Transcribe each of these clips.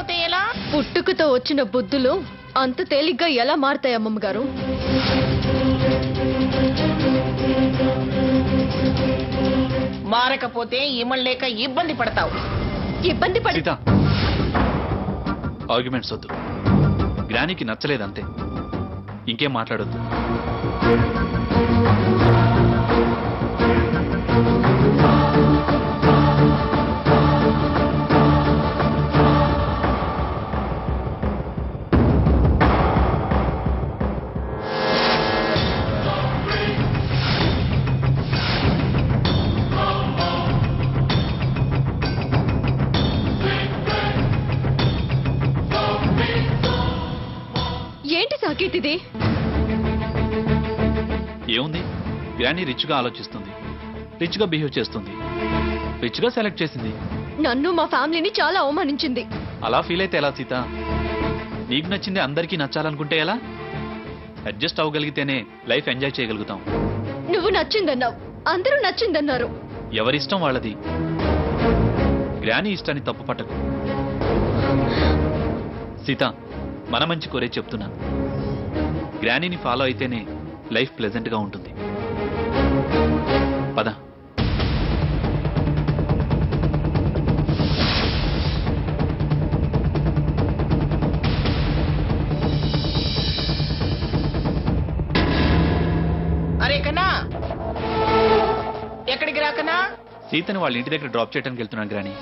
మారిపోతే ఎలా? పుట్టుకతో వచ్చిన బుద్ధులు అంత తేలిగ్గా ఎలా మారుతాయి అమ్మమ్మ గారు? మారకపోతే ఇమ్మలేక ఇబ్బంది పడతావు. ఇబ్బంది పడి సీత, ఆర్గ్యుమెంట్స్ వద్దు. గ్రానీకి నచ్చలేదంతే, ఇంకేం మాట్లాడొద్దు. ఏంటి సాకేత్ ఇది? ఏముంది, గ్రానీ రిచ్ గా ఆలోచిస్తుంది, రిచ్ గా బిహేవ్ చేస్తుంది, రిచ్ గా సెలెక్ట్ చేసింది. నన్ను మా ఫ్యామిలీని చాలా అవమానించింది. అలా ఫీల్ అయితే ఎలా సీత? నీకు నచ్చింది అందరికీ నచ్చాలనుకుంటే ఎలా? అడ్జస్ట్ అవ్వగలిగితేనే లైఫ్ ఎంజాయ్ చేయగలుగుతాం. నువ్వు నచ్చిందన్నావు, అందరూ నచ్చిందన్నారు. ఎవరిష్టం వాళ్ళది. గ్రానీ ఇష్టాన్ని తప్పు పట్టకు సీత. మన మంచి కోరే చెప్తున్నా. గ్రానీని ఫాలో అయితేనే లైఫ్ ప్లెజెంట్ గా ఉంటుంది. పద. అరే కన్నా, ఎక్కడికి రాకనా? సీతని వాళ్ళ ఇంటి దగ్గర డ్రాప్ చేయడానికి వెళ్తున్నాను గ్రానీ.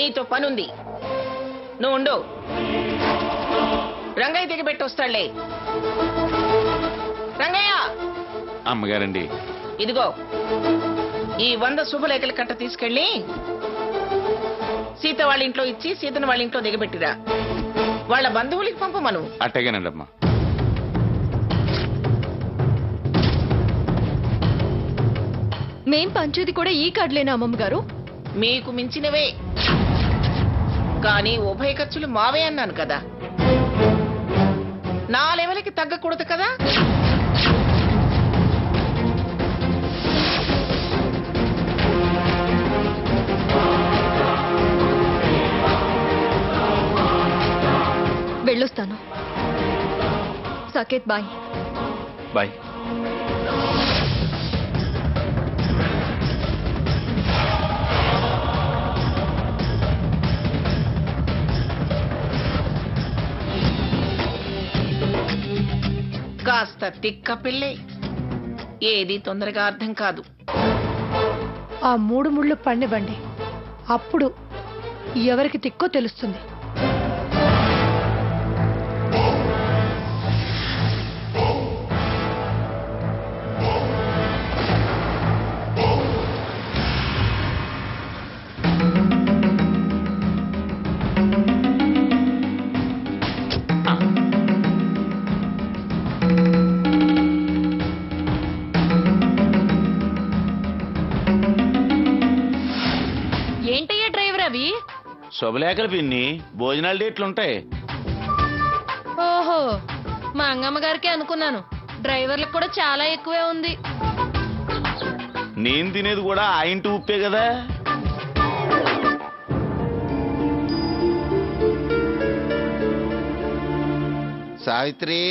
నీతో పనుంది, నువ్వు ఉండు. రంగయ్య దిగబెట్టి వస్తాడులే. రంగయ్య! అమ్మగారండి, ఇదిగో ఈ 100 శుభలేఖల కట్ట తీసుకెళ్ళి సీత వాళ్ళ ఇంట్లో ఇచ్చి సీతను వాళ్ళ ఇంట్లో దిగబెట్టిరా. వాళ్ళ బంధువులకి పంపమను. అట్టగేనండి అమ్మా. మేం పంచేది కూడా ఈ కార్డులేనా అమ్మమ్మ గారు? మీకు మించినవే, కానీ ఉభయ ఖర్చులు మావే అన్నాను కదా. నా లెవెల్కి తగ్గకూడదు కదా. వెళ్ళొస్తాను. సాకేత్ బాయ్. బాయ్. కాస్త తిక్క పిల్లే, ఏది తొందరగా అర్థం కాదు. ఆ 3 ముళ్ళు పండివ్వండి, అప్పుడు ఎవరికి తిక్కో తెలుస్తుంది. ఏంటయ్యా డ్రైవర్ అవి? శుభలేఖలు పిన్ని, భోజనాల డేట్లుంటాయి. ఓహో, మా అంగమ్మ గారికి అనుకున్నాను. డ్రైవర్లకు కూడా చాలా ఎక్కువే ఉంది. నేను తినేది కూడా ఆ ఇంటి ఉప్పే కదా. సావిత్రి,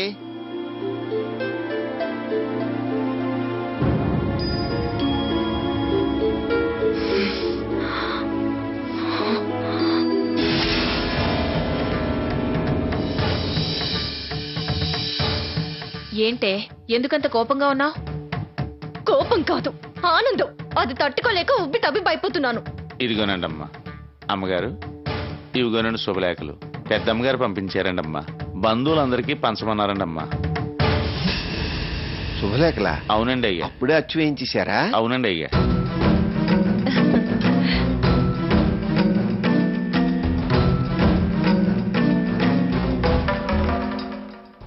ఏంటే, ఎందుకంత కోపంగా ఉన్నావు? కోపం కాదు, ఆనందం. అది తట్టుకోలేక ఉబ్బి తబ్బిబ్బైపోతున్నాను. ఇదిగోనండి అమ్మా. అమ్మగారు, ఇవిగోనండి శుభలేఖలు. పెద్దమ్మగారు పంపించారండి అమ్మా. బంధువులందరికీ పంచమన్నారండి అమ్మా. శుభలేఖలా? అవునండి అయ్యా. అప్పుడే అచ్చు వేయించేశారా? అవునండి అయ్యా.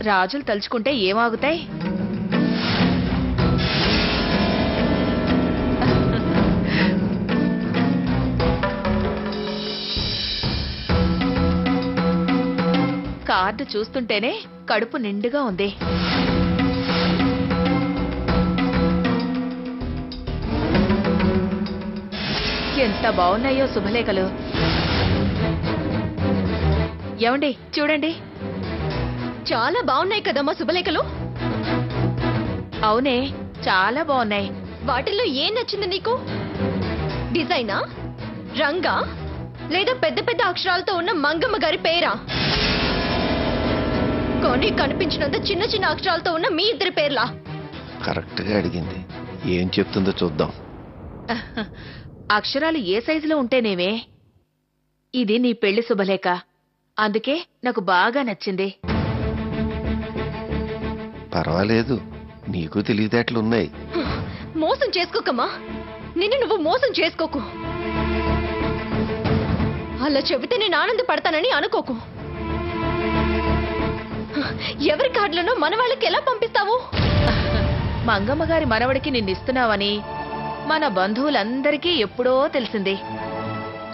రాజులు తలుచుకుంటే ఏమాగుతాయి? కార్డు చూస్తుంటేనే కడుపు నిండుగా ఉంది. ఎంత బాగున్నాయో శుభలేఖలు. ఏమండి చూడండి. చాలా బాగున్నాయి కదమ్మా శుభలేఖలు. అవునే, చాలా బాగున్నాయి. వాటిల్లో ఏం నచ్చింది నీకు? డిజైనా, రంగా, లేదా పెద్ద పెద్ద అక్షరాలతో ఉన్న మంగమ్మ గారి పేరా? కానీ కనిపించినంత చిన్న చిన్న అక్షరాలతో ఉన్న మీ ఇద్దరి పేర్లా? కరెక్ట్ గా అడిగింది. ఏం చెప్తుందో చూద్దాం. అక్షరాలు ఏ సైజులో ఉంటేనేమే. ఇది నీ పెళ్లి శుభలేఖ, అందుకే నాకు బాగా నచ్చింది. పర్వాలేదు, నీకు తెలివితేటలున్నాయి. మోసం చేసుకోకమ్మా, నిన్ను నువ్వు మోసం చేసుకోకు. అలా చెబితే నేను ఆనందపడతానని అనుకోకు. ఎవరి కార్డులను మన వాళ్ళకి ఎలా పంపిస్తావు? మంగమ్మ గారి మనవడికి నిన్నిస్తున్నావని మన బంధువులందరికీ ఎప్పుడో తెలిసింది.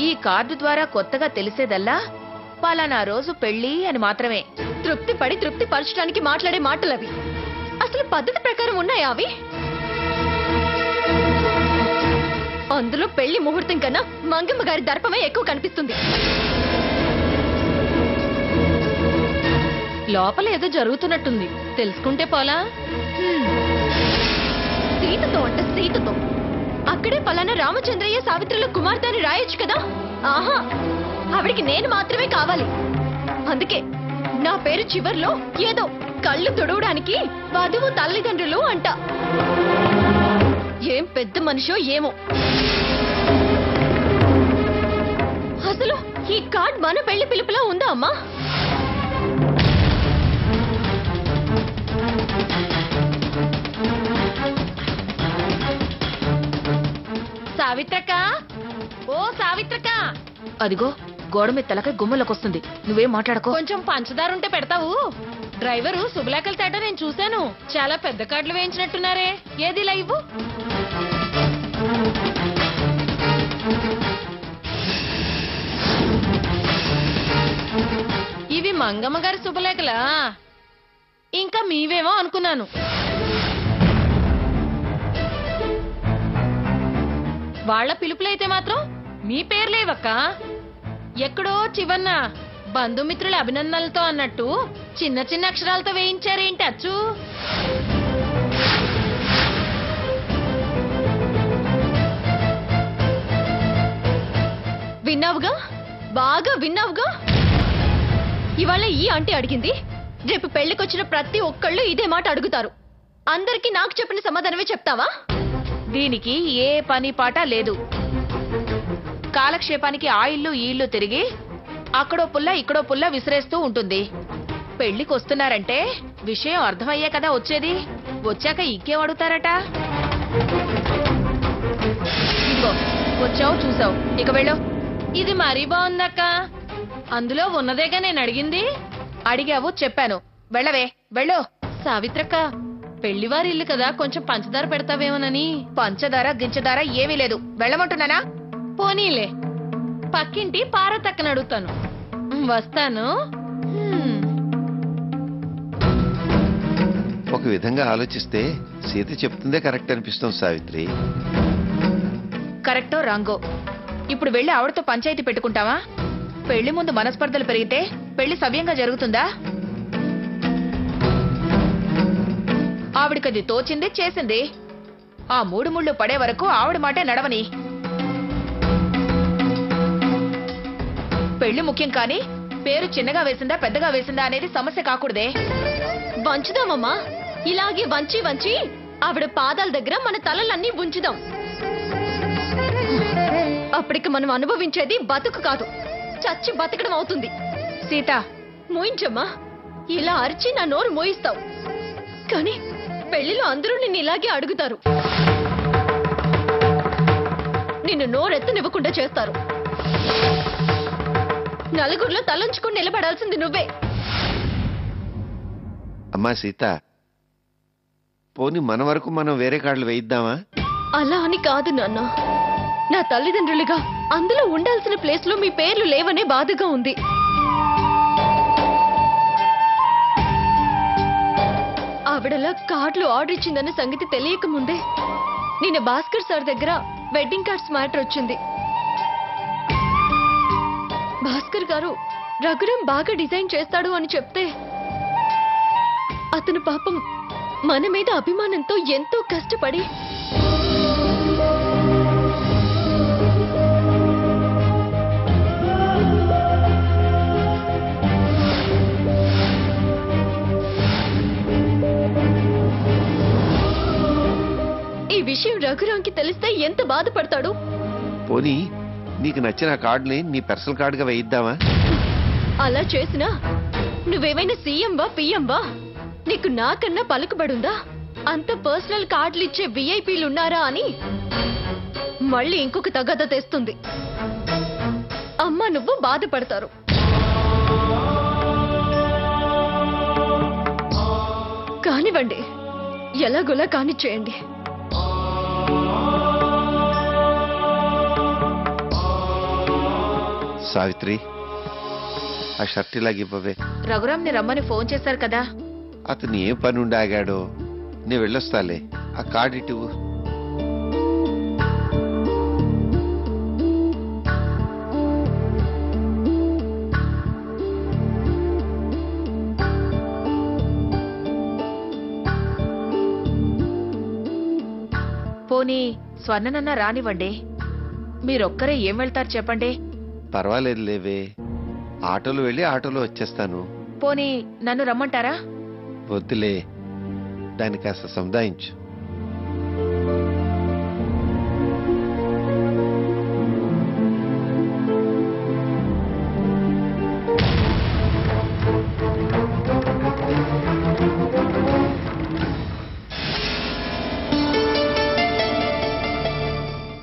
ఈ కార్డు ద్వారా కొత్తగా తెలిసేదల్లా పలానా రోజు పెళ్లి అని మాత్రమే. తృప్తి పరచడానికి మాట్లాడే మాటలవి. అసలు పద్ధతి ప్రకారం ఉన్నాయా అవి? అందులో పెళ్లి ముహూర్తం కన్నా మంగమ్మ గారి దర్పమే ఎక్కువ కనిపిస్తుంది. లోపల ఏదో జరుగుతున్నట్టుంది, తెలుసుకుంటే పోలా. సీతతో అంటే సీతతో అక్కడే పలానా రామచంద్రయ్య సావిత్రుల కుమార్తె అని రాయొచ్చు కదా. ఆహా, ఆవిడికి నేను మాత్రమే కావాలి. అందుకే నా పేరు చివర్లో ఏదో కళ్ళు తుడవడానికి వధువు తల్లిదండ్రులు అంట. ఏం పెద్ద మనిషో ఏమో. అసలు ఈ కార్డ్ మన పెళ్లి పిలుపులా ఉందా అమ్మా? సావిత్రక్క, ఓ సావిత్రక్క. అదిగో గోడ మీద తలక గుమ్మలోకొస్తుంది. నువ్వేం మాట్లాడుకో. కొంచెం పంచదార ఉంటే పెడతావు? డ్రైవరు శుభలేఖల తేట నేను చూశాను. చాలా పెద్ద కార్డులు వేయించినట్టున్నారే. ఏది లైవ్? ఇవి మంగమ్మ గారి శుభలేఖలా? ఇంకా మీవేమో అనుకున్నాను. వాళ్ళ పిలుపులైతే మాత్రం మీ పేర్లేవక్క. ఎక్కడో చివన్న బంధుమిత్రుల అభినందనలతో అన్నట్టు చిన్న చిన్న అక్షరాలతో వేయించారేంటి అచ్చు? విన్నావుగా, బాగా విన్నావుగా. ఇవాళ ఈ ఆంటీ అడిగింది, రేపు పెళ్లికొచ్చిన ప్రతి ఒక్కళ్ళు ఇదే మాట అడుగుతారు. అందరికీ నాకు చెప్పిన సమాధానమే చెప్తావా? దీనికి ఏ పని పాట లేదు. కాలక్షేపానికి ఆ ఇల్లు ఈ ఇల్లు తిరిగి అక్కడో పుల్ల ఇక్కడో పుల్ల విసిరేస్తూ ఉంటుంది. పెళ్లికి వస్తున్నారంటే విషయం అర్థమయ్యే కదా వచ్చేది. వచ్చాక ఇంకేం అడుగుతారట. ఇదిగో వచ్చావు చూసావు, ఇక వెళ్ళు. ఇది మరీ బాగుందక్క. అందులో ఉన్నదేగా నేను అడిగింది. అడిగావు, చెప్పాను. వెళ్ళవే, వెళ్ళు. సావిత్రక్క, పెళ్లివారి ఇల్లు కదా, కొంచెం పంచదార పెడతావేమోనని. పంచదార గించదార ఏమీ లేదు, వెళ్ళమంటున్నానా? పోనీలే, పక్కింటి పార్వతక్కని అడుగుతాను. వస్తాను. ఒక విధంగా ఆలోచిస్తే సీత చెప్తుందే కరెక్ట్ అనిపిస్తుంది సావిత్రి. కరెక్టో రాంగో, ఇప్పుడు వెళ్ళి ఆవిడతో పంచాయతీ పెట్టుకుంటావా? పెళ్లి ముందు మనస్పర్ధలు పెరిగితే పెళ్లి సవ్యంగా జరుగుతుందా? ఆవిడకది తోచింది, చేసింది. ఆ మూడు ముళ్ళు పడే వరకు ఆవిడ మాటే నడవని. పెళ్లి ముఖ్యం కానీ పేరు చిన్నగా వేసిందా పెద్దగా వేసిందా అనేది సమస్య కాకూడదే. వంచుదామమ్మా, ఇలాగే వంచి వంచి ఆవిడ పాదాల దగ్గర మన తలలన్నీ ఉంచుదాం. అప్పటికి మనం అనుభవించేది బతుకు కాదు, చచ్చి బతకడం అవుతుంది. సీత, మోయించమ్మా. ఇలా అరిచి నా నోరు మోయిస్తావు, కానీ పెళ్లిలో అందరూ నిన్ను ఇలాగే అడుగుతారు. నిన్ను నోరెత్తనివ్వకుండా చేస్తారు. నలుగురిలో తలంచుకుని నిలబడాల్సింది నువ్వే. అమ్మా సీత, పోనీ మన వరకు మనం వేరే కార్డులు వేయిద్దామా? అలా అని కాదు నాన్న. నా తల్లిదండ్రులుగా అందులో ఉండాల్సిన ప్లేస్ లో మీ పేర్లు లేవనే బాధగా ఉంది. ఆవిడలా కార్డులు ఆర్డర్ ఇచ్చిందన్న సంగతి తెలియక ముందే నిన్న భాస్కర్ సార్ దగ్గర వెడ్డింగ్ కార్డ్స్ మ్యాటర్ వచ్చింది. భాస్కర్ గారు రఘురాం బాగా డిజైన్ చేస్తాడు అని చెప్తే అతను పాపం మన మీద అభిమానంతో ఎంతో కష్టపడి ఈ విషయం రఘురాంకి తెలిస్తే ఎంత బాధపడతాడు. పోనీ నీకు నచ్చిన ఆ కార్డుని నీ పర్సనల్ కార్డుగా వేయిద్దామా? అలా చేసినా నువ్వేమైనా సీఎంవా పిఎంవా? నీకు నాకన్నా పలుకుబడుందా? అంత పర్సనల్ కార్డులు ఇచ్చే విఐపీలున్నారా అని మళ్ళీ ఇంకొక తగద తెస్తుంది. అమ్మ నువ్వు బాధపడతారు. కానివ్వండి, ఎలాగోలా కానిచ్చేయండి. సావిత్రి, ఆ షర్ట్ ఇలాగివ్వవే. రఘురాంని రమ్మని ఫోన్ చేశారు కదా. అతను ఏం పని ఉండి ఆగాడో. నేను వెళ్ళొస్తాలే. ఆ కార్డు ఇటు. పోనీ స్వర్ణనన్న రానివ్వండి. మీరొక్కరే ఏం వెళ్తారు చెప్పండి. పర్వాలేదు లేవే, ఆటోలో వెళ్ళి ఆటోలో వచ్చేస్తాను. పోనీ నన్ను రమ్మంటారా? వద్దులే, దాన్ని కాస్త సముదాయించు.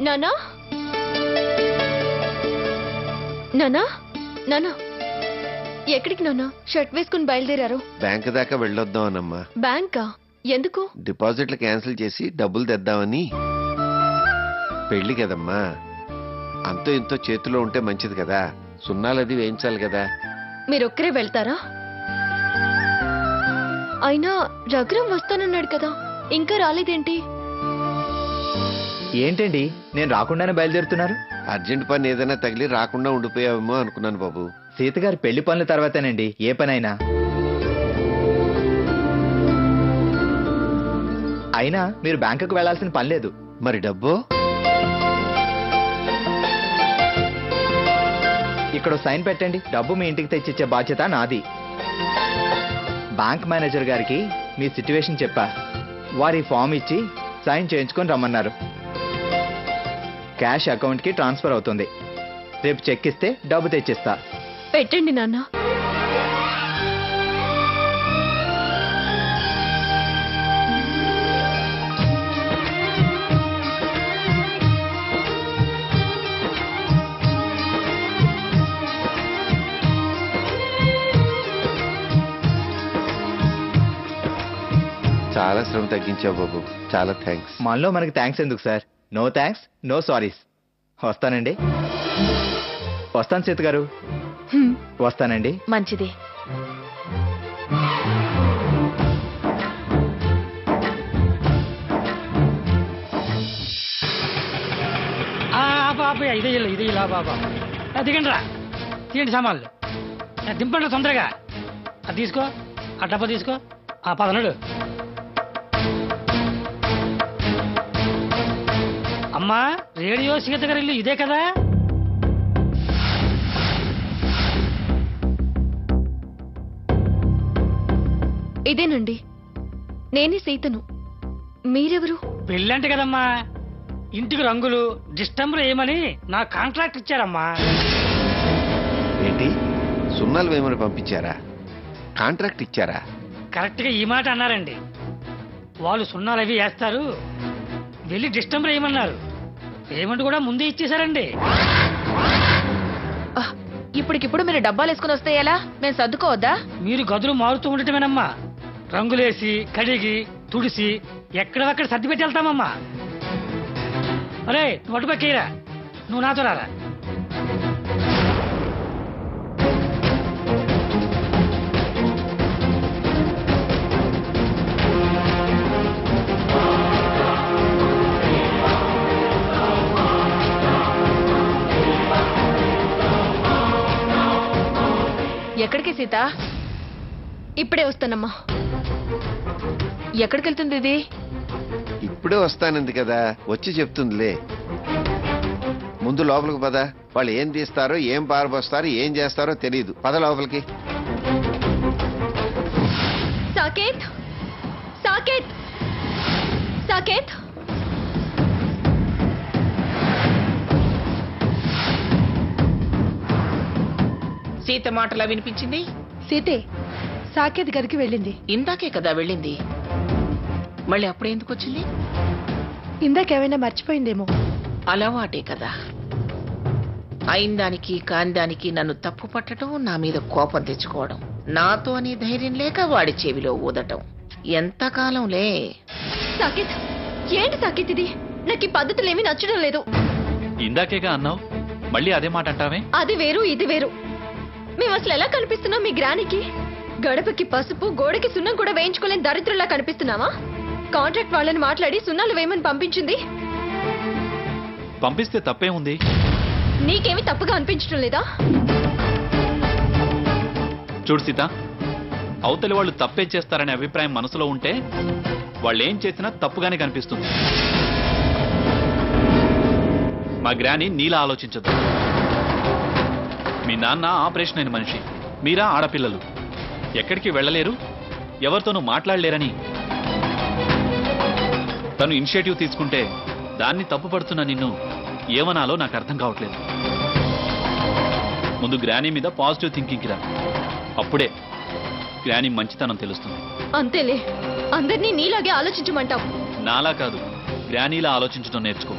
నానా నానా నానా, ఎక్కడికి నానా షర్ట్ వేసుకుని బయలుదేరారు? బ్యాంక్ దాకా వెళ్ళొద్దామనమ్మా. బ్యాంకా? ఎందుకు? డిపాజిట్లు క్యాన్సిల్ చేసి డబ్బులు తెద్దామని. పెళ్లి కదమ్మా, అంతో ఇంతో చేతిలో ఉంటే మంచిది కదా. సున్నాలది వేయించాలి కదా. మీరొక్కరే వెళ్తారా? అయినా రఘురాం వస్తానన్నాడు కదా, ఇంకా రాలేదేంటి? ఏంటండి, నేను రాకుండానే బయలుదేరుతున్నారు? అర్జెంట్ పని ఏదైనా తగిలి రాకుండా ఉండిపోయావేమో అనుకున్నాను బాబు. సీతగారి పెళ్లి పనుల తర్వాతేనండి ఏ పనైనా. అయినా మీరు బ్యాంకుకు వెళ్లాల్సిన పని లేదు. మరి డబ్బు? ఇక్కడ సైన్ పెట్టండి. డబ్బు మీ ఇంటికి తెచ్చిచ్చే బాధ్యత నాది. బ్యాంక్ మేనేజర్ గారికి మీ సిట్యువేషన్ చెప్పా. వారి ఫామ్ ఇచ్చి సైన్ చేయించుకొని రమ్మన్నారు. క్యాష్ అకౌంట్కి ట్రాన్స్ఫర్ అవుతుంది. రేపు చెక్ ఇస్తే డబ్బు తెచ్చిస్తా. పెట్టండి నాన్న. చాలా శ్రమ తగ్గించావు బాబు, చాలా థ్యాంక్స్. మనలో మనకి థ్యాంక్స్ ఎందుకు sir? No thanks, no sorries. వస్తానండి. వస్తాను సీత గారు. వస్తానండి. మంచిది. బాబా ఇదే ఇలా బాబా దిగండి రా, తీయండి సామాన్లు, దింపండి తొందరగా. అది తీసుకో, ఆ డబ్బా తీసుకో. ఆ పదనడు. అమ్మా, రేడియో సీత గారి ఇల్లు ఇదే కదా? ఇదేనండి, నేనే సీతను. మీరెవరు? పెళ్ళంటే కదమ్మా, ఇంటికి రంగులు డిస్టంబర్ ఏమని నా కాంట్రాక్ట్ ఇచ్చారమ్మా. ఏంటి, సున్నాలు వేయమని పంపించారా? కాంట్రాక్ట్ ఇచ్చారా? కరెక్ట్ గా ఈ మాట అన్నారండి. వాళ్ళు సున్నాలు అవి వేస్తారు, వెళ్ళి డిస్టంబర్ వేయమన్నారు. పేమెంట్ కూడా ముందే ఇచ్చేశారండి. ఇప్పటికిప్పుడు మీరు డబ్బాలు వేసుకుని వస్తే ఎలా? మేము సర్దుకోవద్దా? మీరు గదులు మారుతూ ఉండటమేనమ్మా. రంగులేసి కడిగి తుడిసి ఎక్కడక్కడ సర్ది పెట్టి వెళ్తామమ్మా. అరే నువ్వు అటుపక్కీరా, నువ్వు నాతో రారా. ఎక్కడికి సీత? ఇప్పుడే వస్తానమ్మా. ఎక్కడికి వెళ్తుంది ఇది? ఇప్పుడే వస్తానంది కదా, వచ్చి చెప్తుందిలే. ముందు లోపలికి పద. వాళ్ళు ఏం తీస్తారో, ఏం పారబోస్తారో, ఏం చేస్తారో తెలియదు. పద లోపలికి. సాకేత్, సాకేత్, సాకేత్. సీత మాటలా వినిపించింది? సీతే సాకేత్ గదికి వెళ్ళింది. ఇందాకే కదా వెళ్ళింది, మళ్ళీ అప్పుడే ఎందుకు వచ్చింది? ఇందాకేమైనా మర్చిపోయిందేమో. అలవాటే కదా. అయిన దానికి కాని దానికి నన్ను తప్పు పట్టడం, నా మీద కోపం తెచ్చుకోవడం, నాతో అని ధైర్యం లేక వాడి చెవిలో ఊదటం. ఎంతకాలంలే. సాకేత్, ఏంటి సాకేత్ ఇది? నాకు ఈ పద్ధతులేమీ నచ్చడం లేదు. ఇందాకేగా అన్నావు, మళ్ళీ అదే మాట అంటావే? అది వేరు, ఇది వేరు. మేము అసలు ఎలా కనిపిస్తున్నాం మీ గ్రానికి? గడపకి పసుపు, గోడకి సున్నం కూడా వేయించుకోలేని దరిద్రులా కనిపిస్తున్నావా? కాంట్రాక్ట్ వాళ్ళని మాట్లాడి సున్నాలు వేయమని పంపించింది. పంపిస్తే తప్పే ఉంది. నీకేమి తప్పుగా అనిపించడం లేదా? చూడు సీత, అవతలి వాళ్ళు తప్పే చేస్తారనే అభిప్రాయం మనసులో ఉంటే వాళ్ళు ఏం చేసినా తప్పుగానే కనిపిస్తుంది. మా గ్రాని నీలా ఆలోచించదు. మీ నాన్న ఆపరేషన్ అయిన మనిషి, మీరా ఆడపిల్లలు. ఎక్కడికి వెళ్ళలేరు, ఎవరితోనూ మాట్లాడలేరని తను ఇనిషియేటివ్ తీసుకుంటే దాన్ని తప్పుపడుతున్న నిన్ను ఏమనాలో నాకు అర్థం కావట్లేదు. ముందు గ్రానీ మీద పాజిటివ్ థింకింగ్ రా, అప్పుడే గ్రానీ మంచితనం తెలుస్తుంది. అంతేలే, అందరినీ నీలాగే ఆలోచించమంటావు. నాలా కాదు, గ్రానీలా ఆలోచించడం నేర్చుకో.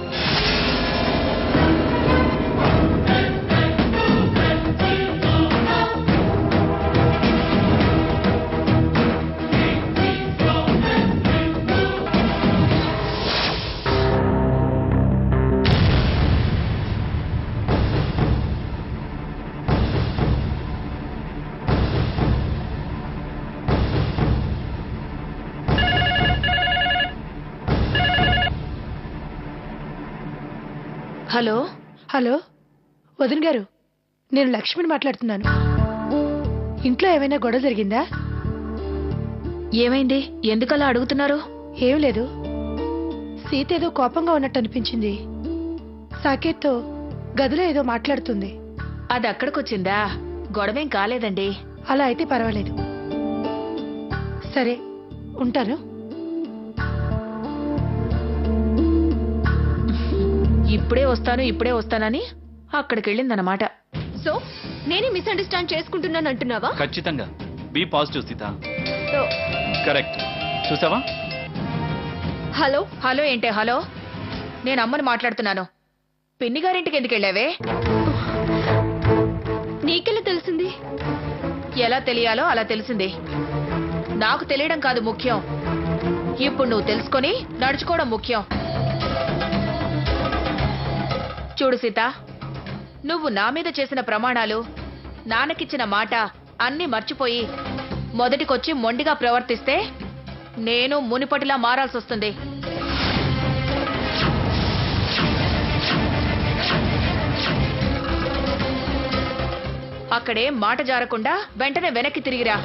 హలో. హలో వదిన గారు, నేను లక్ష్మిని మాట్లాడుతున్నాను. ఇంట్లో ఏమైనా గొడవ జరిగిందా? ఏమైంది? ఎందుకలా అడుగుతున్నారు? ఏం లేదు, సీత ఏదో కోపంగా ఉన్నట్టు అనిపించింది. సాకేత్తో గదిలో ఏదో మాట్లాడుతుంది. అది అక్కడికొచ్చిందా? గొడవేం కాలేదండి. అలా అయితే పర్వాలేదు. సరే, ఉంటాను. ఇప్పుడే వస్తానని అక్కడికి వెళ్ళిందన్నమాట. సో నేనే మిస్అండర్స్టాండ్ చేసుకుంటున్నాను అంటున్నావా? ఖచ్చితంగా. Be positive Sita. కరెక్ట్. చూసావా? హలో. హలో ఏంటే హలో? నేను అమ్మని మాట్లాడుతున్నాను. పిన్ని గారింటికి ఎందుకు వెళ్ళావే? నీకెలా తెలిసింది? ఎలా తెలియాలో అలా తెలిసింది. నాకు తెలియడం కాదు ముఖ్యం, ఇప్పుడు నువ్వు తెలుసుకొని నడుచుకోవడం ముఖ్యం. చూడు సీత, నువ్వు నా మీద చేసిన ప్రమాణాలు, నాన్నకిచ్చిన మాట అన్నీ మర్చిపోయి మొదటికొచ్చి మొండిగా ప్రవర్తిస్తే నేను మునిపటిలా మారాల్సి వస్తుంది. అక్కడే మాట జారకుండా వెంటనే వెనక్కి తిరిగిరా.